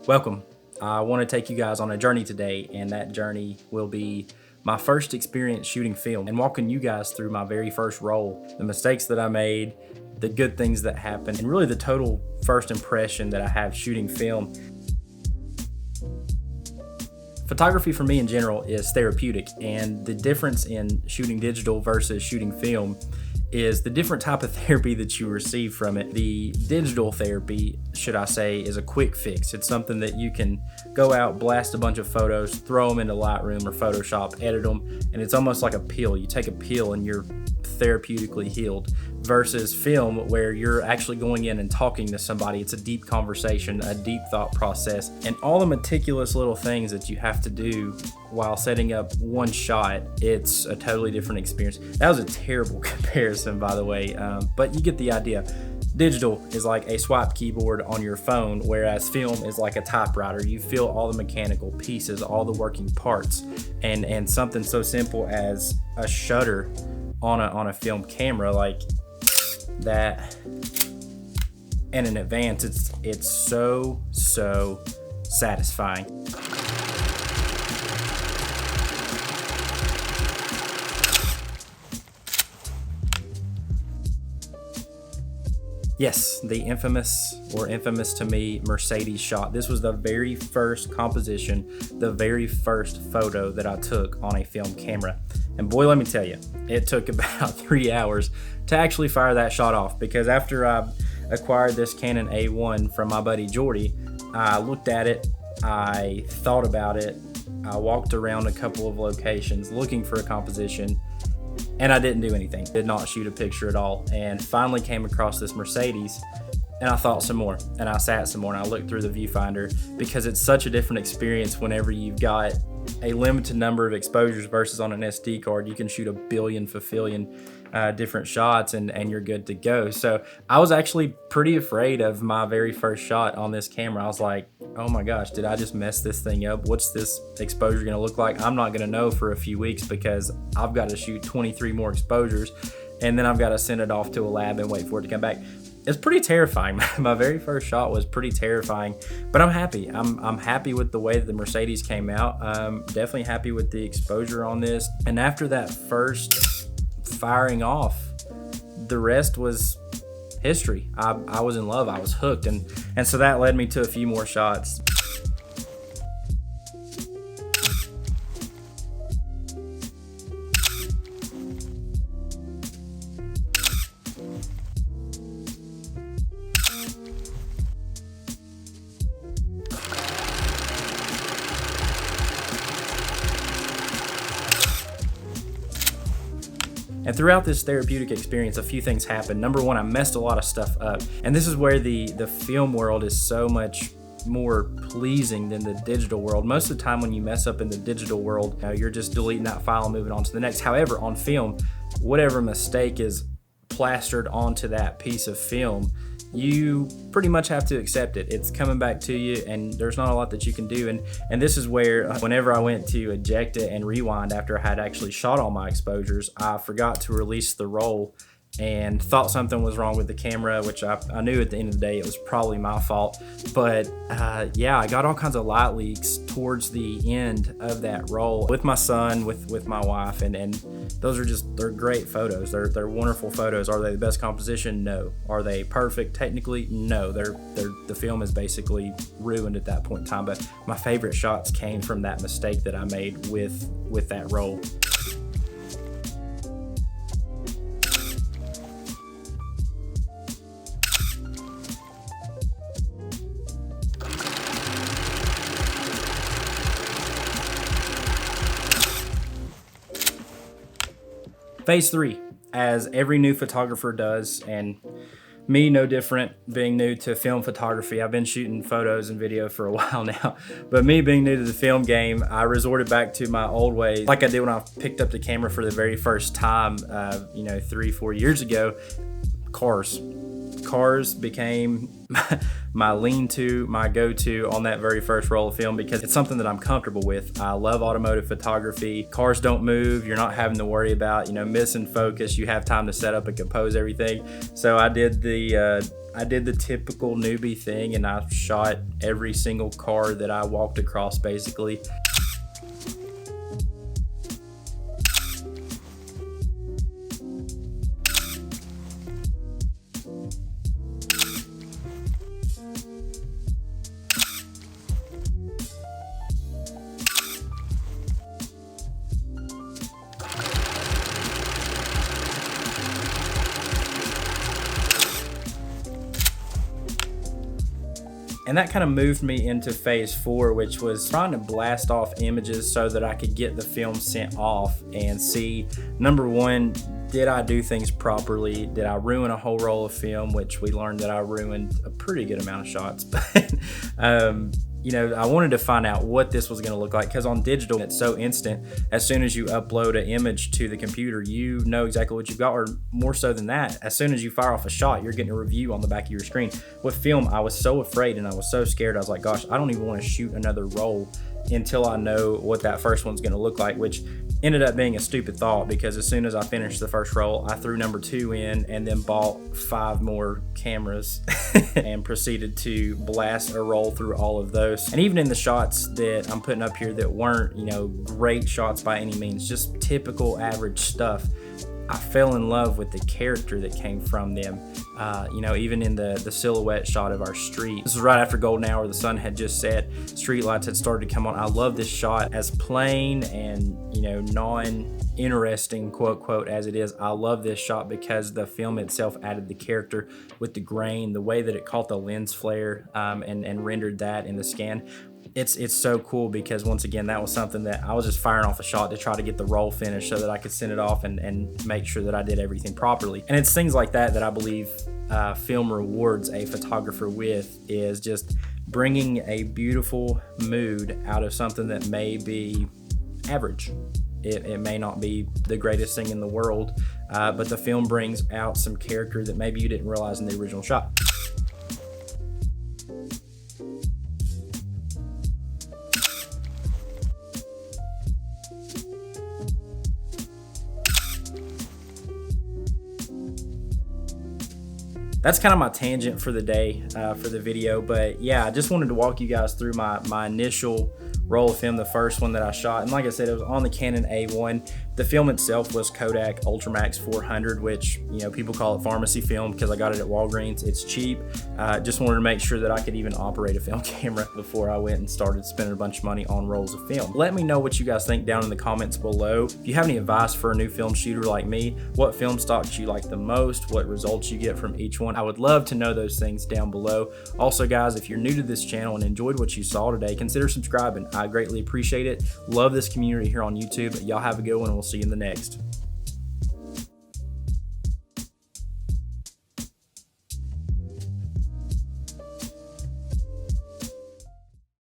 Welcome. I want to take you guys on a journey today, and that journey will be my first experience shooting film and walking you guys through my very first roll, the mistakes that I made, the good things that happened, and really the total first impression that I have shooting film. Photography for me in general is therapeutic, and the difference in shooting digital versus shooting film is the different type of therapy that you receive from it. The digital therapy, should I say, is a quick fix. It's something that you can go out, blast a bunch of photos, throw them into Lightroom or Photoshop, edit them, and it's almost like a pill. You take a pill and you're therapeutically healed, versus film where you're actually going in and talking to somebody. It's a deep conversation, a deep thought process, and all the meticulous little things that you have to do while setting up one shot. It's a totally different experience. That was a terrible comparison, by the way, but you get the idea. Digital is like a swipe keyboard on your phone, whereas film is like a typewriter. You feel all the mechanical pieces, all the working parts, and something so simple as a shutter on a film camera like that and in advance, it's so satisfying. Yes, the infamous to me Mercedes shot. This was the very first composition, the very first photo that I took on a film camera. And boy, let me tell you, it took about 3 hours to actually fire that shot off, because after I acquired this Canon A1 from my buddy Jordy, I looked at it, I thought about it, I walked around a couple of locations looking for a composition, and I didn't do anything. Did not shoot a picture at all, and finally came across this Mercedes, and I thought some more, and I sat some more, and I looked through the viewfinder, because it's such a different experience whenever you've got a limited number of exposures versus on an SD card. You can shoot a billion different shots and you're good to go. So I was actually pretty afraid of my very first shot on this camera. I was like, oh my gosh, did I just mess this thing up? What's this exposure gonna look like? I'm not gonna know for a few weeks, because I've got to shoot 23 more exposures, and then I've got to send it off to a lab and wait for it to come back. It's pretty terrifying. My very first shot was pretty terrifying, but I'm happy. I'm happy with the way that the Mercedes came out. Definitely happy with the exposure on this. And after that first firing off, the rest was history. I was in love. I was hooked, and so that led me to a few more shots. And throughout this therapeutic experience, a few things happened. Number one, I messed a lot of stuff up. And this is where the film world is so much more pleasing than the digital world. Most of the time when you mess up in the digital world, you're just deleting that file and moving on to the next. However, on film, whatever mistake is plastered onto that piece of film, you pretty much have to accept it. It's coming back to you, and there's not a lot that you can do. And this is where, whenever I went to eject it and rewind after I had actually shot all my exposures, I forgot to release the roll and thought something was wrong with the camera, which I knew at the end of the day it was probably my fault. But yeah, I got all kinds of light leaks towards the end of that roll with my son, with my wife, and those are they're great photos. They're wonderful photos. Are they the best composition? No. Are they perfect technically? No. The film is basically ruined at that point in time. But my favorite shots came from that mistake that I made with that roll. Phase 3, as every new photographer does, and me no different, being new to film photography. I've been shooting photos and video for a while now, but me being new to the film game, I resorted back to my old ways, like I did when I picked up the camera for the very first time, 3-4 years ago. Cars became my lean-to, my go-to on that very first roll of film, because it's something that I'm comfortable with. I love automotive photography. Cars don't move. You're not having to worry about, missing focus. You have time to set up and compose everything. So I did I did the typical newbie thing and I shot every single car that I walked across basically. And that kind of moved me into phase 4, which was trying to blast off images so that I could get the film sent off and see, number one, did I do things properly? Did I ruin a whole roll of film? Which we learned that I ruined a pretty good amount of shots. But you know, I wanted to find out what this was going to look like, because on digital it's so instant. As soon as you upload an image to the computer, you know exactly what you've got, or more so than that, as soon as you fire off a shot, you're getting a review on the back of your screen. With film, I was so afraid and I was so scared. I was like, gosh, I don't even want to shoot another roll until I know what that first one's going to look like, which ended up being a stupid thought, because as soon as I finished the first roll, I threw number 2 in and then bought 5 more cameras and proceeded to blast a roll through all of those. And even in the shots that I'm putting up here that weren't, you know, great shots by any means, just typical average stuff, I fell in love with the character that came from them. You know, even in the silhouette shot of our street. This was right after golden hour. The sun had just set. Street lights had started to come on. I love this shot, as plain and, you know, non-interesting, quote, quote, as it is. I love this shot because the film itself added the character with the grain, the way that it caught the lens flare and rendered that in the scan. It's so cool, because once again, that was something that I was just firing off a shot to try to get the roll finished so that I could send it off and make sure that I did everything properly. And it's things like that that I believe film rewards a photographer with, is just bringing a beautiful mood out of something that may be average. It may not be the greatest thing in the world, but the film brings out some character that maybe you didn't realize in the original shot. That's kind of my tangent for the day, for the video. But yeah, I just wanted to walk you guys through my initial roll of film, the first one that I shot. And like I said, it was on the Canon A1. The film itself was Kodak Ultramax 400, which, you know, people call it pharmacy film because I got it at Walgreens. It's cheap. Just wanted to make sure that I could even operate a film camera before I went and started spending a bunch of money on rolls of film. Let me know what you guys think down in the comments below. If you have any advice for a new film shooter like me, what film stocks you like the most, what results you get from each one, I would love to know those things down below. Also, guys, if you're new to this channel and enjoyed what you saw today, consider subscribing. I greatly appreciate it. Love this community here on YouTube. Y'all have a good one, and we'll see you in the next.